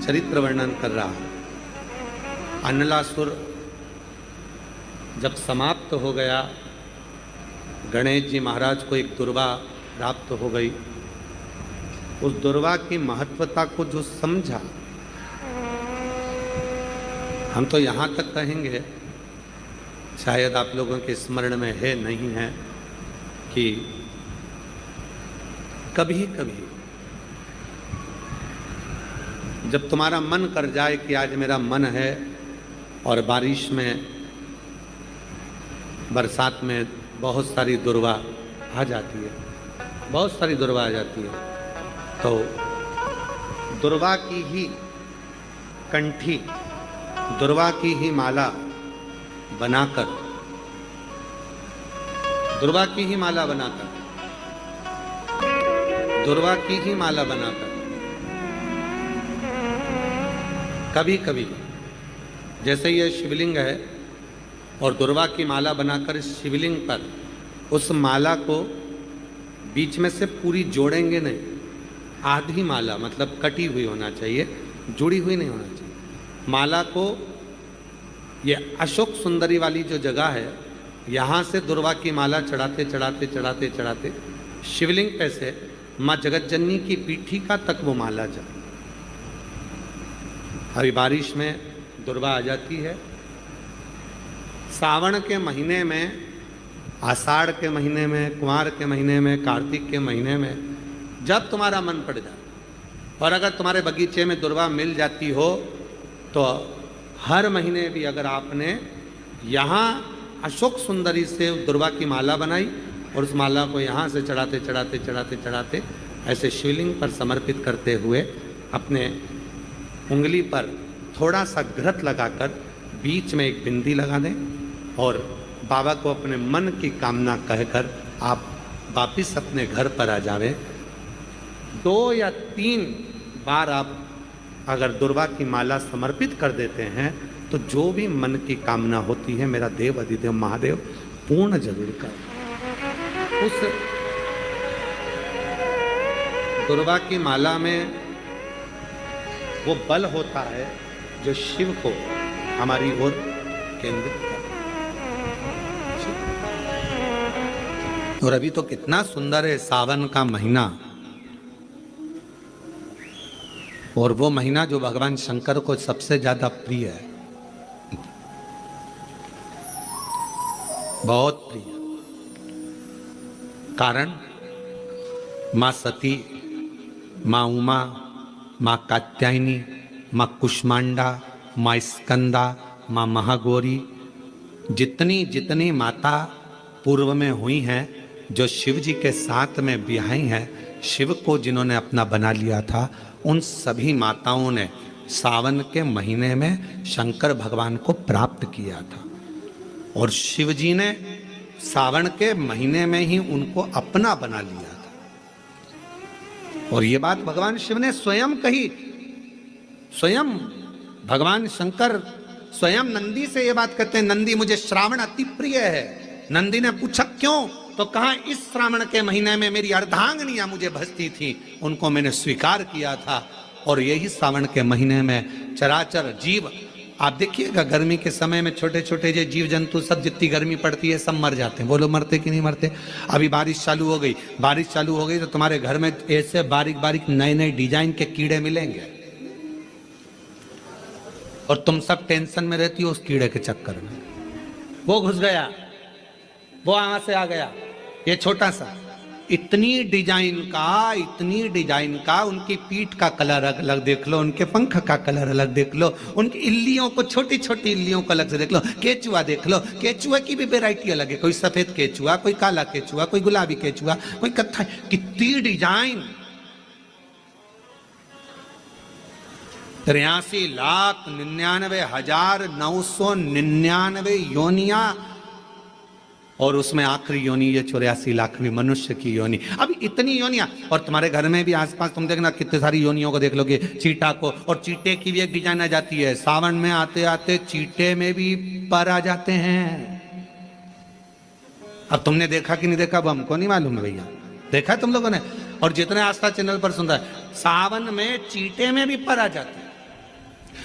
चरित्र वर्णन कर रहा है। अनलासुर जब समाप्त हो गया, गणेश जी महाराज को एक दुर्वा प्राप्त हो गई। उस दुर्वा की महत्वता को जो समझा, हम तो यहाँ तक कहेंगे, शायद आप लोगों के स्मरण में है नहीं है, कि कभी कभी जब तुम्हारा मन कर जाए कि आज मेरा मन है, और बारिश में, बरसात में बहुत सारी दुर्वा आ जाती है, बहुत सारी दुर्वा आ जाती है, तो दुर्वा की ही कंठी, दुर्वा की ही माला बनाकर, दुर्वा की ही माला बनाकर, दुर्वा की ही माला बनाकर कभी कभी, जैसे ये शिवलिंग है और दुर्वा की माला बनाकर इस शिवलिंग पर उस माला को बीच में से पूरी जोड़ेंगे नहीं, आधी माला, मतलब कटी हुई होना चाहिए, जुड़ी हुई नहीं होना चाहिए। माला को, ये अशोक सुंदरी वाली जो जगह है, यहाँ से दुर्वा की माला चढ़ाते चढ़ाते चढ़ाते चढ़ाते शिवलिंग पे से माँ जगतजननी की पीठी का तक वो माला जा। अभी बारिश में दुर्वा आ जाती है, सावन के महीने में, आषाढ़ के महीने में, कुंवार के महीने में, कार्तिक के महीने में, जब तुम्हारा मन पड़ जाए, और अगर तुम्हारे बगीचे में दुर्वा मिल जाती हो, तो हर महीने भी अगर आपने यहाँ अशोक सुंदरी से दुर्वा की माला बनाई और उस माला को यहाँ से चढ़ाते चढ़ाते चढ़ाते चढ़ाते ऐसे शिवलिंग पर समर्पित करते हुए अपने उंगली पर थोड़ा सा घृत लगाकर बीच में एक बिंदी लगा दें और बाबा को अपने मन की कामना कहकर आप वापिस अपने घर पर आ जावें। 2 या 3 बार आप अगर दुर्वा की माला समर्पित कर देते हैं तो जो भी मन की कामना होती है, मेरा देव अधिदेव महादेव पूर्ण जरूर कर। उस दुर्वा की माला में वो बल होता है जो शिव को हमारी ओर केंद्रित कर। और अभी तो कितना सुंदर है सावन का महीना, और वो महीना जो भगवान शंकर को सबसे ज्यादा प्रिय है, बहुत प्रिय। कारण माँ सती, माँ उमा, माँ कात्यायनी, माँ कुष्मांडा, माँ स्कंदा, माँ महागौरी, जितनी जितनी माता पूर्व में हुई हैं, जो शिव जी के साथ में ब्याही हैं, शिव को जिन्होंने अपना बना लिया था, उन सभी माताओं ने सावन के महीने में शंकर भगवान को प्राप्त किया था। और शिव जी ने सावन के महीने में ही उनको अपना बना लिया था। और ये बात भगवान शिव ने स्वयं कही, स्वयं भगवान शंकर स्वयं नंदी से ये बात कहते हैं, नंदी मुझे श्रावण अति प्रिय है। नंदी ने पूछा क्यों, तो कहा इस श्रावण के महीने में मेरी अर्धांगिनियां मुझे भजती थी, उनको मैंने स्वीकार किया था। और यही सावन के महीने में चराचर जीव, आप देखिएगा गर्मी के समय में छोटे छोटे जो जीव जंतु सब, जितनी गर्मी पड़ती है सब मर जाते हैं। बोलो मरते कि नहीं मरते? अभी बारिश चालू हो गई, बारिश चालू हो गई तो तुम्हारे घर में ऐसे बारीक बारीक नए नए डिजाइन के कीड़े मिलेंगे, और तुम सब टेंशन में रहती हो उस कीड़े के चक्कर में। वो घुस गया, वो वहां से आ गया, ये छोटा सा, इतनी डिजाइन का, उनकी पीठ का कलर अलग देख लो, उनके पंख का कलर अलग देख लो, उनकी इल्लियों को, छोटी छोटी इल्लियों को अलग से देख लो, केचुआ देख लो, केचुआ की भी वैरायटी अलग है, कोई सफेद केचुआ, कोई काला केचुआ, कोई गुलाबी केचुआ, कोई कत्था, कितनी डिजाइन। 83,99,999 योनिया, और उसमें आखिरी योनि ये 84 लाखवीं मनुष्य की योनि। अब इतनी योनियां, और तुम्हारे घर में भी आसपास तुम देखना कितनी सारी योनियों को देख लोगे, चीटा को, और चीटे की भी एक डिजाइन आ जाती है। सावन में आते आते चीटे में भी पर आ जाते हैं। अब तुमने देखा कि नहीं देखा वो हमको नहीं मालूम है भैया, देखा तुम लोगों ने? और जितने आस्था चैनल पर सुन रहा है, सावन में चीटे में भी पर आ जाते हैं।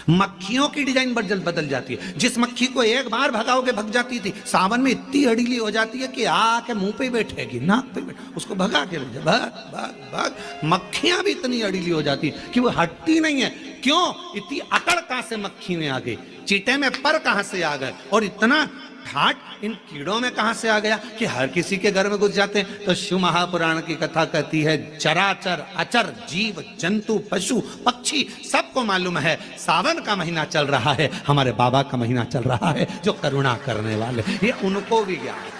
मक्खियों की डिजाइन बदल जाती है। जिस मक्खी को एक बार भगाओगे भग जाती थी, सावन में इतनी अड़ीली हो जाती है कि आके मुंह पे बैठेगी, नाक पे उसको भगा के ले भाग भाग भाग। मक्खियां भी इतनी अड़ीली हो जाती है कि वो हटती नहीं है। क्यों? इतनी अकड़ कहां से मक्खी में आ गई, चींटे में पर कहां से आ गए, और इतना ठाट इन कीड़ों में कहां से आ गया कि हर किसी के घर में घुस जाते हैं। तो शिव महापुराण की कथा कहती है, चराचर अचर जीव जंतु पशु पक्षी सबको मालूम है सावन का महीना चल रहा है, हमारे बाबा का महीना चल रहा है जो करुणा करने वाले, ये उनको भी ज्ञान है।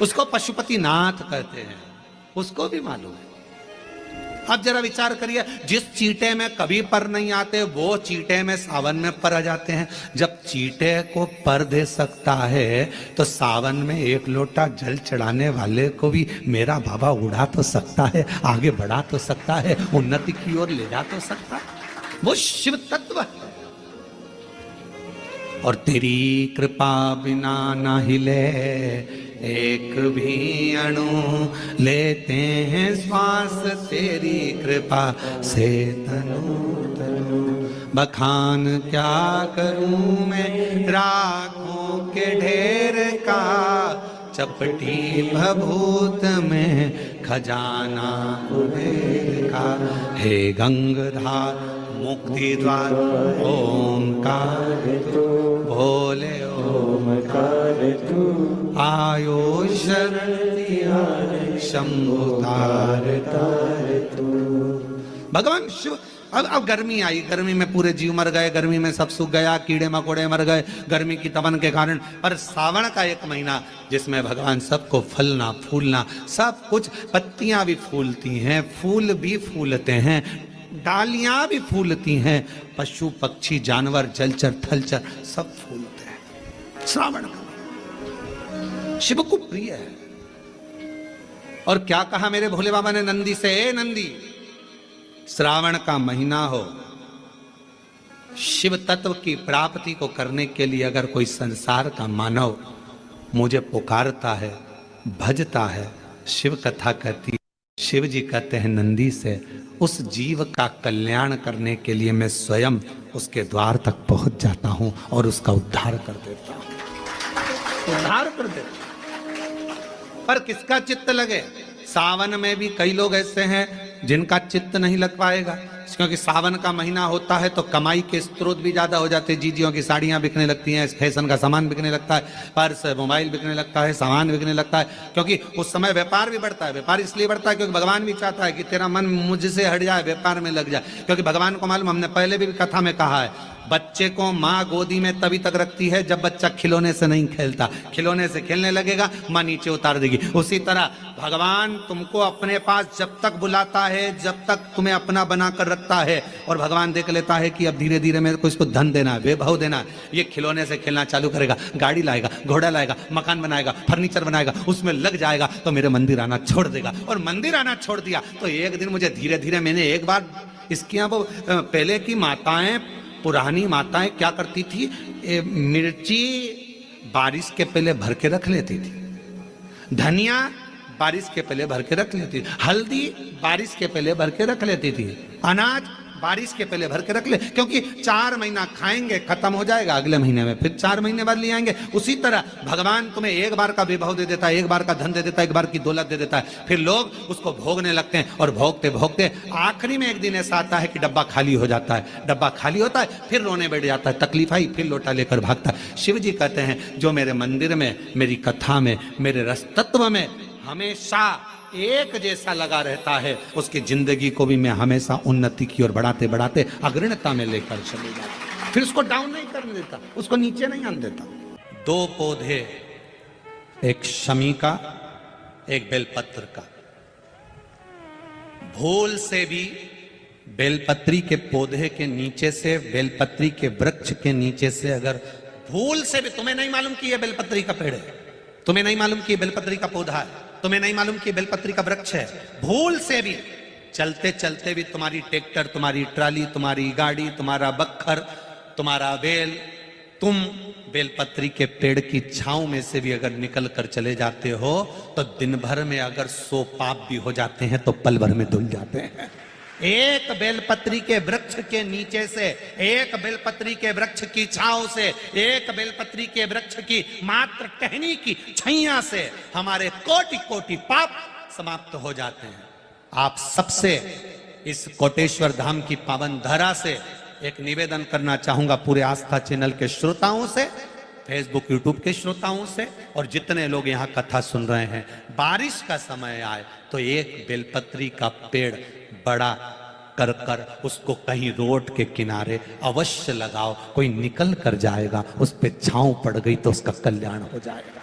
उसको पशुपति नाथ कहते हैं, उसको भी मालूम है। अब जरा विचार करिए, जिस चींटे में कभी पर नहीं आते वो चींटे में सावन में पर आ जाते हैं। जब चींटे को पर दे सकता है तो सावन में एक लोटा जल चढ़ाने वाले को भी मेरा बाबा उड़ा तो सकता है, आगे बढ़ा तो सकता है, उन्नति की ओर ले जा तो सकता है। वो शिव तत्व है। और तेरी कृपा बिना ना हिले एक भी अणु, लेते हैं श्वास तेरी कृपा से तनु तनु। बखान क्या करूं मैं राखों के ढेर का, चपटी भभूत में खजाना कुबेर का। हे गंगाधार मुक्ति द्वार ओंकार तू, भोले ओमकार तू, आयो शरण शंभु तार तार तू। भगवान शिव। अब गर्मी आई, गर्मी में पूरे जीव मर गए, गर्मी में सब सूख गया, कीड़े मकोड़े मर गए गर्मी की तपन के कारण। पर सावन का एक महीना जिसमें भगवान सबको फलना फूलना सब कुछ, पत्तियां भी फूलती हैं, फूल भी फूलते हैं, डालियां भी फूलती हैं, पशु पक्षी जानवर जलचर थलचर सब फूलते हैं। श्रावण का शिव को प्रिय है। और क्या कहा मेरे भोले बाबा ने नंदी से, ए नंदी, श्रावण का महीना हो, शिव तत्व की प्राप्ति को करने के लिए अगर कोई संसार का मानव मुझे पुकारता है, भजता है, शिव कथा कहती है, शिव जी कहते हैं नंदी से, उस जीव का कल्याण करने के लिए मैं स्वयं उसके द्वार तक पहुंच जाता हूं और उसका उद्धार कर देता हूं, उद्धार कर देता हूं। पर किसका चित्त लगे? सावन में भी कई लोग ऐसे हैं जिनका चित्त नहीं लग पाएगा, क्योंकि सावन का महीना होता है तो कमाई के स्रोत भी ज्यादा हो जाते हैं। जीजियों की साड़ियां बिकने लगती हैं, फैशन का सामान बिकने लगता है, पर्स मोबाइल बिकने लगता है, सामान बिकने लगता है, क्योंकि उस समय व्यापार भी बढ़ता है। व्यापार इसलिए बढ़ता है क्योंकि भगवान भी चाहता है कि तेरा मन मुझसे हट जाए, व्यापार में लग जाए। क्योंकि भगवान को मालूम, हमने पहले भी कथा में कहा है, बच्चे को माँ गोदी में तभी तक रखती है जब बच्चा खिलौने से नहीं खेलता, खिलौने से खेलने लगेगा माँ नीचे उतार देगी। उसी तरह भगवान तुमको अपने पास जब तक बुलाता है, जब तक तुम्हें अपना बनाकर रखता है, और भगवान देख लेता है कि अब धीरे धीरे मेरे को इसको धन देना है, वैभव देना है, ये खिलौने से खेलना चालू करेगा, गाड़ी लाएगा, घोड़ा लाएगा, मकान बनाएगा, फर्नीचर बनाएगा, उसमें लग जाएगा तो मेरे मंदिर आना छोड़ देगा। और मंदिर आना छोड़ दिया तो एक दिन मुझे धीरे धीरे, मैंने एक बार इसके यहाँ वो पहले की माताएं, पुरानी माताएं क्या करती थी, मिर्ची बारिश के पहले भर के रख लेती थी, धनिया बारिश के पहले भर के रख लेती थी, हल्दी बारिश के पहले भर के रख लेती थी, अनाज बारिश के पहले भर के रख ले, क्योंकि 4 महीना खाएंगे, खत्म हो जाएगा, अगले महीने में फिर 4 महीने बाद ले आएंगे। उसी तरह भगवान तुम्हें एक बार का विभव दे देता है, एक बार का धन दे देता है, एक बार की दौलत दे देता है, फिर लोग उसको भोगने लगते हैं, और भोगते भोगते आखिरी में एक दिन ऐसा आता है कि डब्बा खाली हो जाता है। डब्बा खाली होता है, फिर रोने बैठ जाता है, तकलीफ आई, फिर लोटा लेकर भागता है। शिव जी कहते हैं, जो मेरे मंदिर में, मेरी कथा में, मेरे रस तत्व में हमेशा एक जैसा लगा रहता है, उसकी जिंदगी को भी मैं हमेशा उन्नति की ओर बढ़ाते बढ़ाते अग्रणता में लेकर चले जाता, फिर उसको डाउन नहीं करने देता, उसको नीचे नहीं आने देता। 2 पौधे, एक शमी का, एक बेलपत्र का। भूल से भी बेलपत्री के पौधे के नीचे से, बेलपत्री के वृक्ष के नीचे से, अगर भूल से भी, तुम्हें नहीं मालूम कि यह बेलपत्री का पेड़ है, तुम्हें नहीं मालूम कि बेलपत्री का पौधा है, तुम्हें नहीं मालूम कि बेलपत्री का वृक्ष है, भूल से भी चलते चलते भी तुम्हारी ट्रैक्टर, तुम्हारी ट्राली, तुम्हारी गाड़ी, तुम्हारा बक्खर, तुम्हारा बेल, तुम बेलपत्री के पेड़ की छांव में से भी अगर निकल कर चले जाते हो तो दिन भर में अगर 100 पाप भी हो जाते हैं तो पल भर में धुल जाते हैं। एक बेलपत्री के वृक्ष के नीचे से, एक बेलपत्री के वृक्ष की छांव से, एक बेलपत्री के वृक्ष की मात्र टहनी की छैया से हमारे कोटि कोटि पाप समाप्त हो जाते हैं। आप सबसे इस कोटेश्वर धाम की पावन धरा से एक निवेदन करना चाहूंगा, पूरे आस्था चैनल के श्रोताओं से, फेसबुक यूट्यूब के श्रोताओं से, और जितने लोग यहाँ कथा सुन रहे हैं, बारिश का समय आए तो एक बेलपत्री का पेड़ बड़ा कर कर उसको कहीं रोड के किनारे अवश्य लगाओ। कोई निकल कर जाएगा, उस पे छांव पड़ गई तो उसका कल्याण हो जाएगा।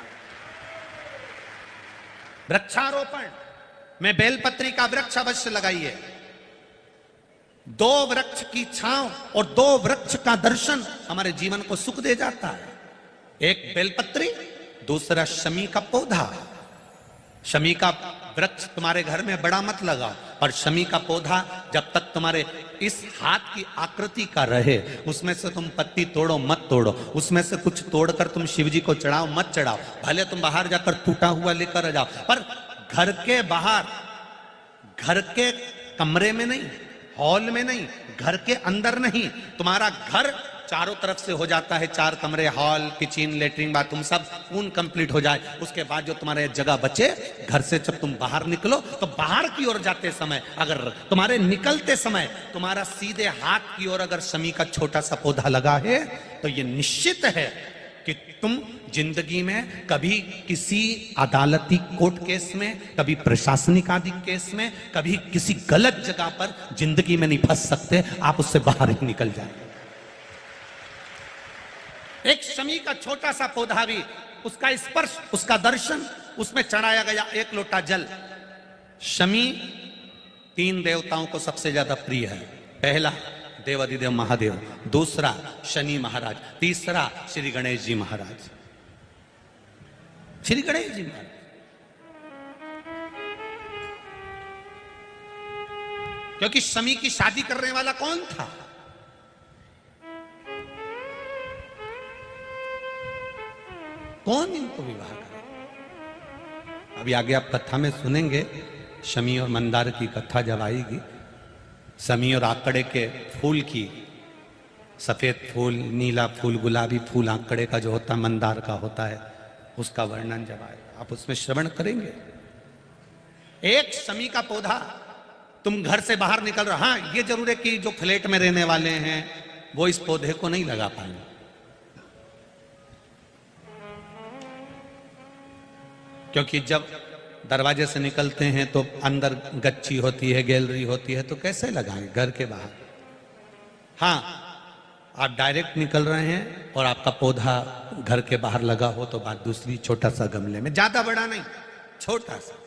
वृक्षारोपण में बेलपत्री का वृक्ष अवश्य लगाइए। 2 वृक्ष की छांव और 2 वृक्ष का दर्शन हमारे जीवन को सुख दे जाता है। एक बेलपत्री, दूसरा शमी का पौधा। शमी का वृक्ष तुम्हारे घर में बड़ा मत लगाओ, और शमी का पौधा जब तक तुम्हारे इस हाथ की आकृति का रहे, उसमें से तुम पत्ती तोड़ो मत तोड़ो, उसमें से कुछ तोड़कर तुम शिव जी को चढ़ाओ मत चढ़ाओ। भले तुम बाहर जाकर टूटा हुआ लेकर आ जाओ, पर घर के बाहर, घर के कमरे में नहीं, हॉल में नहीं, घर के अंदर नहीं। तुम्हारा घर चारों तरफ से हो जाता है, 4 कमरे, हॉल, किचन, लेटरिन, बाथरूम सब पूर्ण कंप्लीट हो जाए, उसके बाद जो तुम्हारे जगह बचे, घर से जब तुम बाहर निकलो तो बाहर की ओर जाते समय, अगर तुम्हारे निकलते समय तुम्हारा सीधे हाथ की ओर अगर शमी का छोटा सा पौधा लगा है, तो ये निश्चित है कि तुम जिंदगी में कभी किसी अदालती कोर्ट केस में, कभी प्रशासनिक आदि केस में, कभी किसी गलत जगह पर जिंदगी में नहीं फंस सकते। आप उससे बाहर ही निकल जाए। एक शमी का छोटा सा पौधा भी, उसका स्पर्श, उसका दर्शन, उसमें चढ़ाया गया 1 लोटा जल। शमी 3 देवताओं को सबसे ज्यादा प्रिय है। पहला देवाधिदेव महादेव, दूसरा शनि महाराज, तीसरा श्री गणेश जी महाराज। श्री गणेश जी महाराज क्योंकि शमी की शादी करने वाला कौन था? कौन इनको विवाह करे? अभी आगे आप कथा में सुनेंगे, शमी और मंदार की कथा जब आएगी, शमी और आकड़े के फूल की, सफेद फूल, नीला फूल, गुलाबी फूल आकड़े का जो होता है, मंदार का होता है, उसका वर्णन जब आएगा आप उसमें श्रवण करेंगे। एक शमी का पौधा, तुम घर से बाहर निकल रहे, हाँ ये जरूर है कि जो फ्लैट में रहने वाले हैं वो इस पौधे को नहीं लगा पाएंगे, क्योंकि जब दरवाजे से निकलते हैं तो अंदर गच्ची होती है, गैलरी होती है, तो कैसे लगाएं घर के बाहर। हाँ, आप डायरेक्ट निकल रहे हैं और आपका पौधा घर के बाहर लगा हो तो बात दूसरी, छोटा सा गमले में, ज्यादा बड़ा नहीं, छोटा सा।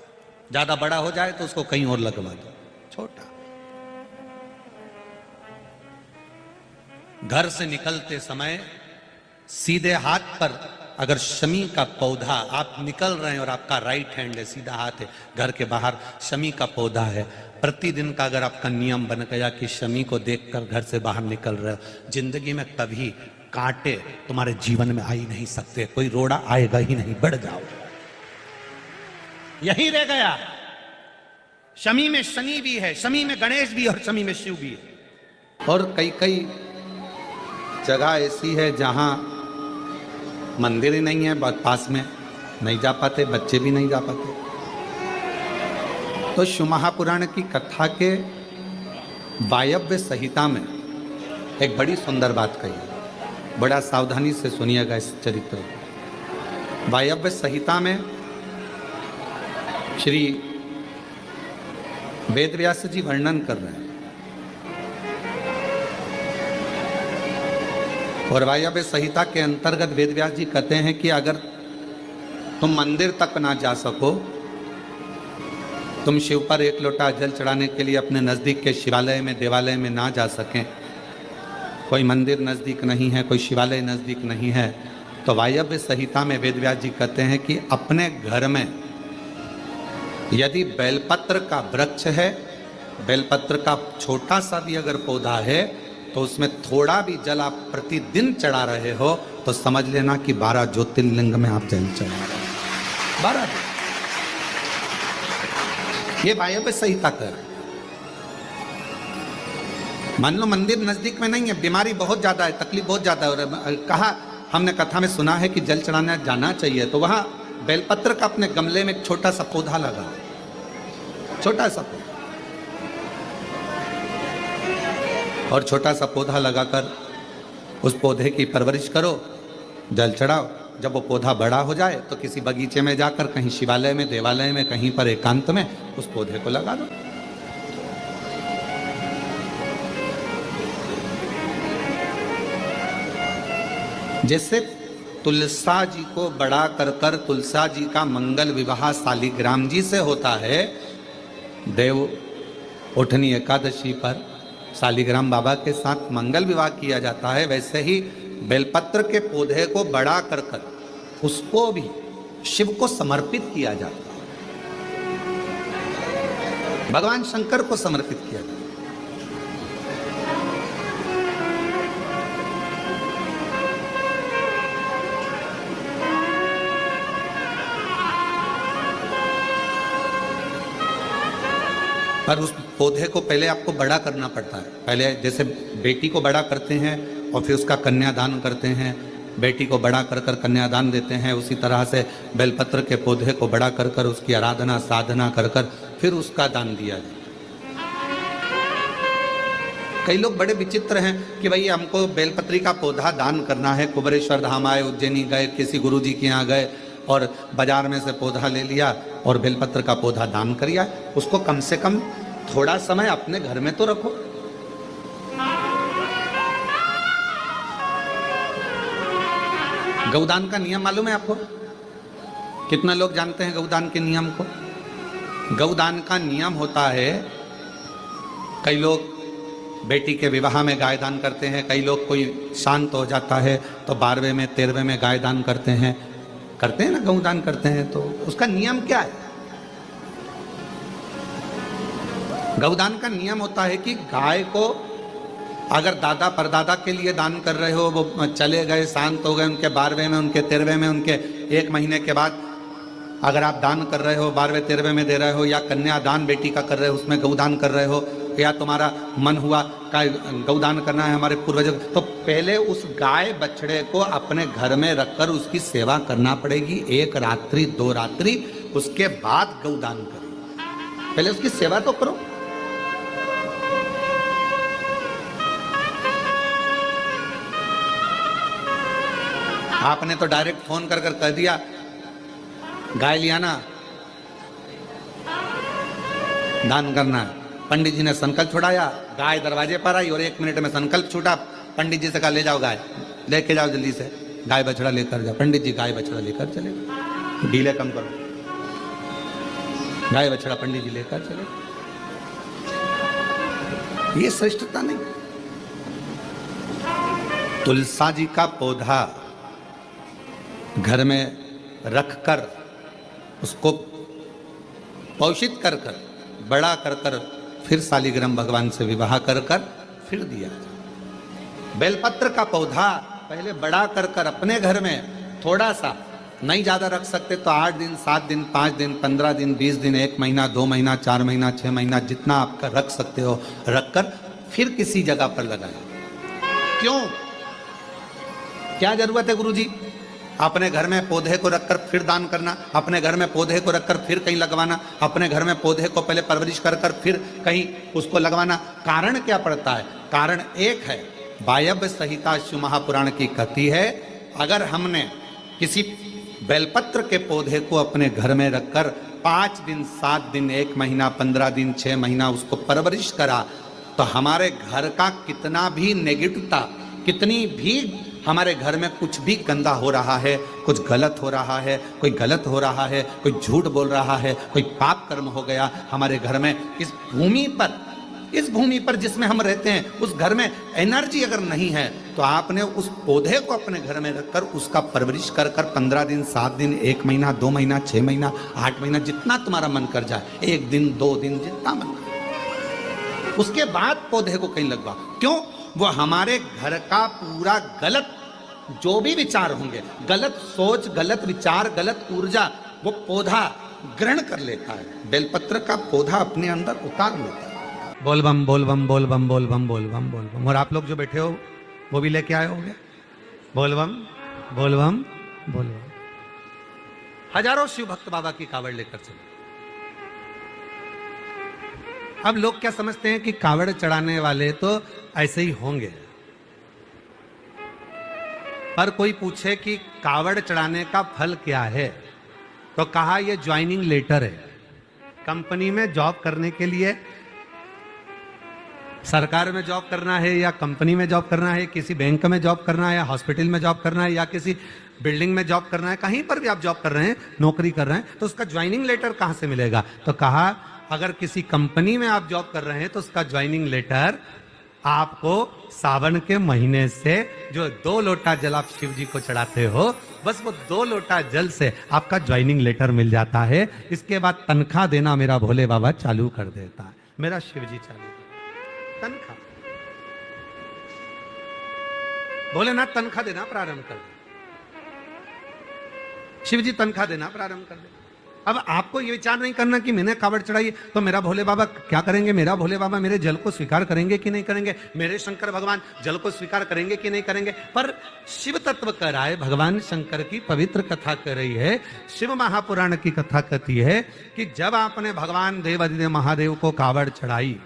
ज्यादा बड़ा हो जाए तो उसको कहीं और लगवा दो, छोटा। घर से निकलते समय सीधे हाथ पर अगर शमी का पौधा, आप निकल रहे हैं और आपका राइट हैंड है, सीधा हाथ है, घर के बाहर शमी का पौधा है, प्रतिदिन का अगर आपका नियम बन गया कि शमी को देखकर घर से बाहर निकल रहे हो, जिंदगी में कभी कांटे तुम्हारे जीवन में आ ही नहीं सकते, कोई रोड़ा आएगा ही नहीं, बढ़ जाओ। यही रह गया। शमी में शनि भी है, शमी में गणेश भी और शमी में शिव भी है। और कई कई जगह ऐसी है जहां मंदिर ही नहीं है, पास में नहीं जा पाते, बच्चे भी नहीं जा पाते। तो शिव महापुराण की कथा के वायव्य संहिता में एक बड़ी सुंदर बात कही, बड़ा सावधानी से सुनिएगा इस चरित्र को। वायव्य संहिता में श्री वेदव्यास जी वर्णन कर रहे हैं, और वायव्य संहिता के अंतर्गत वेदव्यास जी कहते हैं कि अगर तुम मंदिर तक ना जा सको, तुम शिव पर 1 लोटा जल चढ़ाने के लिए अपने नज़दीक के शिवालय में, देवालय में ना जा सकें, कोई मंदिर नज़दीक नहीं है, कोई शिवालय नज़दीक नहीं है, तो वायव्य संहिता में वेदव्यास जी कहते हैं कि अपने घर में यदि बेलपत्र का वृक्ष है, बेलपत्र का छोटा सा भी अगर पौधा है, तो उसमें थोड़ा भी जल आप प्रतिदिन चढ़ा रहे हो तो समझ लेना कि 12 ज्योतिर्लिंग में आप जल चढ़ा रहे हो। 12 ये वायव्य संहिता कर। मान लो मंदिर नजदीक में नहीं है, बीमारी बहुत ज्यादा है, तकलीफ बहुत ज्यादा है, और कहा हमने कथा में सुना है कि जल चढ़ाने जाना चाहिए, तो वहां बेलपत्र का अपने गमले में एक छोटा सा पौधा लगा, छोटा सा पौधा, और छोटा सा पौधा लगाकर उस पौधे की परवरिश करो, जल चढ़ाओ। जब वो पौधा बड़ा हो जाए तो किसी बगीचे में जाकर, कहीं शिवालय में, देवालय में, कहीं पर एकांत में उस पौधे को लगा दो। जैसे तुलसा जी को बड़ा कर तुलसा जी का मंगल विवाह शालिग्राम जी से होता है, देव उठनी एकादशी पर शालिग्राम बाबा के साथ मंगल विवाह किया जाता है, वैसे ही बेलपत्र के पौधे को बड़ा कर उसको भी शिव को समर्पित किया जाता है, भगवान शंकर को समर्पित किया जाता है। पर उस पौधे को पहले आपको बड़ा करना पड़ता है। पहले जैसे बेटी को बड़ा करते हैं और फिर उसका कन्यादान करते हैं, बेटी को बड़ा कर कन्यादान देते हैं, उसी तरह से बेलपत्र के पौधे को बड़ा कर उसकी आराधना साधना कर फिर उसका दान दिया जाए। कई लोग बड़े विचित्र हैं कि भाई हमको बेलपत्री का पौधा दान करना है, कुबरेश्वर धाम आए, उज्जैनी गए, किसी गुरुजी के यहाँ गए और बाजार में से पौधा ले लिया और बेलपत्र का पौधा दान कर दिया। उसको कम से कम थोड़ा समय अपने घर में तो रखो। गौदान का नियम मालूम है आपको? कितना लोग जानते हैं गौदान के नियम को? गौदान का नियम होता है, कई लोग बेटी के विवाह में गाय दान करते हैं, कई लोग कोई शांत हो जाता है तो 12वें में 13वें में गाय दान करते हैं ना, गौदान करते हैं। तो उसका नियम क्या है? गौदान का नियम होता है कि गाय को अगर दादा परदादा के लिए दान कर रहे हो, वो चले गए, शांत हो गए, उनके 12वें में, उनके 13वें में, उनके 1 महीने के बाद अगर आप दान कर रहे हो, 12वें 13वें में दे रहे हो, या कन्यादान बेटी का कर रहे हो, उसमें गौदान कर रहे हो, या तुम्हारा मन हुआ का गौदान करना है हमारे पूर्वजों, तो पहले उस गाय बछड़े को अपने घर में रखकर उसकी सेवा करना पड़ेगी 1 रात्रि 2 रात्रि, उसके बाद गौदान करो। पहले उसकी सेवा तो करो। आपने तो डायरेक्ट फोन कर कह दिया गाय लिया ना, दान करना है। पंडित जी ने संकल्प छुड़ाया, गाय दरवाजे पर आई और 1 मिनट में संकल्प छूटा। पंडित जी से कहा ले जाओ गाय, लेके जाओ जल्दी से, गाय बछड़ा लेकर जाओ। पंडित जी गाय बछड़ा लेकर चले, डीले कम करो, गाय बछड़ा पंडित जी लेकर चले। ये श्रेष्ठता नहीं। तुलसा जी का पौधा घर में रखकर उसको पोषित कर बड़ा कर फिर शालिग्राम भगवान से विवाह कर फिर दिया। बेलपत्र का पौधा पहले बड़ा कर अपने घर में थोड़ा सा, नहीं ज्यादा रख सकते तो 8 दिन 7 दिन 5 दिन 15 दिन 20 दिन 1 महीना 2 महीना 4 महीना 6 महीना जितना आपका रख सकते हो रखकर फिर किसी जगह पर लगाए। क्यों, क्या जरूरत है गुरुजी अपने घर में पौधे को रखकर फिर दान करना, अपने घर में पौधे को रखकर फिर कहीं लगवाना, अपने घर में पौधे को पहले परवरिश कर फिर कहीं उसको लगवाना? कारण क्या पड़ता है? कारण एक है, वायव्य संहिता शिव महापुराण की कथी है, अगर हमने किसी बेलपत्र के पौधे को अपने घर में रखकर 5 दिन 7 दिन 1 महीना 15 दिन 6 महीना उसको परवरिश करा, तो हमारे घर का कितना भी नेगेटिवता, कितनी भी हमारे घर में कुछ भी गंदा हो रहा है, कुछ गलत हो रहा है, कोई गलत हो रहा है, कोई झूठ बोल रहा है, कोई पाप कर्म हो गया हमारे घर में, इस भूमि पर जिसमें हम रहते हैं उस घर में एनर्जी अगर नहीं है, तो आपने उस पौधे को अपने घर में रखकर उसका परवरिश कर 15 दिन 7 दिन 1 महीना 2 महीना 6 महीना 8 महीना जितना तुम्हारा मन कर जाए, 1 दिन 2 दिन जितना मन कर, उसके बाद पौधे को कहीं लगवा। क्यों? वो हमारे घर का पूरा गलत जो भी विचार होंगे, गलत सोच, गलत विचार, गलत ऊर्जा, वो पौधा ग्रहण कर लेता है, बेलपत्र का पौधा अपने अंदर उतार लेता है। बोल बम बोल बम बोल बम बोल बम बोल बम बोल बम। और आप लोग जो बैठे हो वो भी लेके आए होंगे बोल बम बोल बम बोल बम। हजारों शिव भक्त बाबा की कावड़ लेकर चले। अब लोग क्या समझते हैं कि कावड़ चढ़ाने वाले तो ऐसे ही होंगे, पर कोई पूछे कि कावड़ चढ़ाने का फल क्या है तो कहा यह ज्वाइनिंग लेटर है। कंपनी में जॉब करने के लिए, सरकार में जॉब करना है या कंपनी में जॉब करना है, किसी बैंक में जॉब करना है या हॉस्पिटल में जॉब करना है या किसी बिल्डिंग में जॉब करना है, कहीं पर भी आप जॉब कर रहे हैं, नौकरी कर रहे हैं, तो उसका ज्वाइनिंग लेटर कहां से मिलेगा? तो कहा अगर किसी कंपनी में आप जॉब कर रहे हैं तो उसका ज्वाइनिंग लेटर आपको सावन के महीने से जो 2 लोटा जल आप शिव जी को चढ़ाते हो, बस वो 2 लोटा जल से आपका ज्वाइनिंग लेटर मिल जाता है। इसके बाद तनख्वाह देना मेरा भोले बाबा चालू कर देता है, मेरा शिव जी चालू तनख्वाह, भोलेनाथ तनख्वाह देना प्रारंभ कर दे, शिव जी तनख्वाह देना प्रारंभ कर दे। अब आपको ये विचार नहीं करना कि मैंने कावड़ चढ़ाई तो मेरा भोले बाबा क्या करेंगे, मेरा भोले बाबा मेरे जल को स्वीकार करेंगे कि नहीं करेंगे, मेरे शंकर भगवान जल को स्वीकार करेंगे कि नहीं करेंगे। पर शिव तत्व कह रहा है, भगवान शंकर की पवित्र कथा कर रही है, शिव महापुराण की कथा कहती है कि जब आपने भगवान देवादिदेव महादेव को कावड़ चढ़ाई,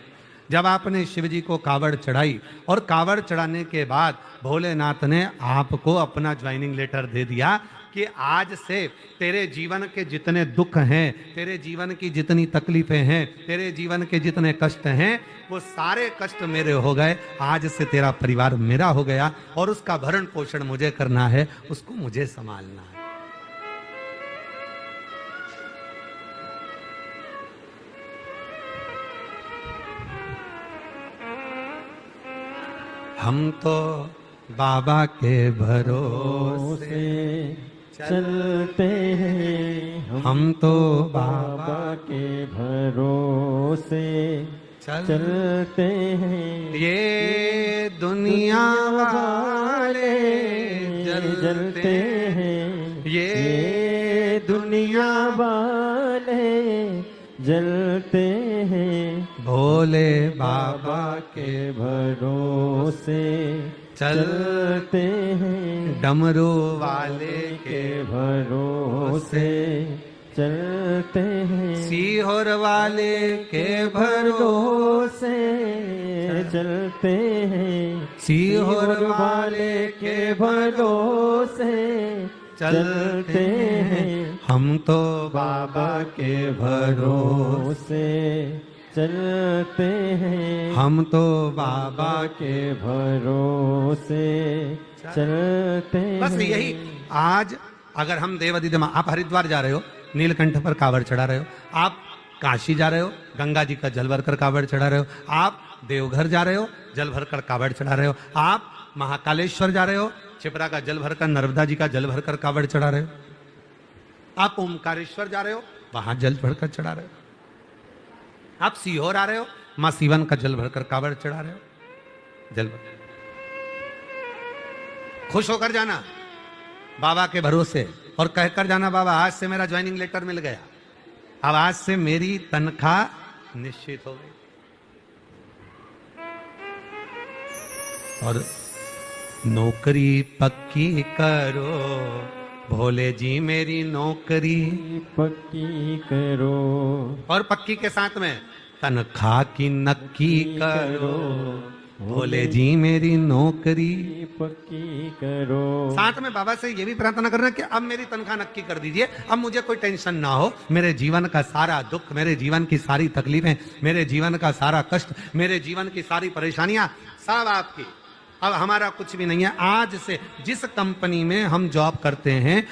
जब आपने शिव जी को कावड़ चढ़ाई और कावड़ चढ़ाने के बाद भोलेनाथ ने आपको अपना ज्वाइनिंग लेटर दे दिया कि आज से तेरे जीवन के जितने दुख हैं, तेरे जीवन की जितनी तकलीफें हैं, तेरे जीवन के जितने कष्ट हैं, वो सारे कष्ट मेरे हो गए। आज से तेरा परिवार मेरा हो गया और उसका भरण पोषण मुझे करना है, उसको मुझे संभालना है। हम तो बाबा के भरोसे चलते हैं, हम तो बाबा के भरोसे चलते हैं। ये दुनिया वाले जलते हैं, ये दुनिया वाले जलते हैं। भोले बाबा बाबा के भरोसे चलते हैं, डमरू वाले के भरोसे चलते हैं। सीहोर वाले के भरोसे भरोसे चलते हैं, सीहोर वाले के भरोसे चलते हैं। हम तो बाबा के भरोसे चलते हैं, हम तो बाबा बाबा के भरोसे चलते हैं। बस यही। आज अगर हम देवादिदेव, आप हरिद्वार जा रहे हो, नीलकंठ पर कावड़ चढ़ा रहे हो, आप काशी जा रहे हो, गंगा जी का जल भरकर कावड़ चढ़ा रहे हो, आप देवघर जा रहे हो, जल भरकर कावड़ चढ़ा रहे हो, आप महाकालेश्वर जा रहे हो, छिपरा का जल भरकर, नर्मदा जी का जल भरकर कावड़ चढ़ा रहे हो, आप ओमकारेश्वर जा रहे हो, वहां जल भरकर चढ़ा रहे हो, आप सीहोर आ रहे हो, मां सीवन का जल भरकर कावड़ चढ़ा रहे हो, जल भर खुश होकर जाना बाबा के भरोसे और कहकर जाना बाबा आज से मेरा ज्वाइनिंग लेटर मिल गया, अब आज से मेरी तनख्वाह निश्चित हो गई। और नौकरी पक्की करो भोले जी मेरी नौकरी पक्की करो, और पक्की के साथ में तनख्वाह की नक्की करो भोले जी मेरी नौकरी पक्की करो। साथ में बाबा से ये भी प्रार्थना करना कि अब मेरी तनख्वाह नक्की कर दीजिए, अब मुझे कोई टेंशन ना हो, मेरे जीवन का सारा दुख, मेरे जीवन की सारी तकलीफें, मेरे जीवन का सारा कष्ट, मेरे जीवन की सारी परेशानियां सब आपकी, अब हमारा कुछ भी नहीं है। आज से जिस कंपनी में हम जॉब करते हैं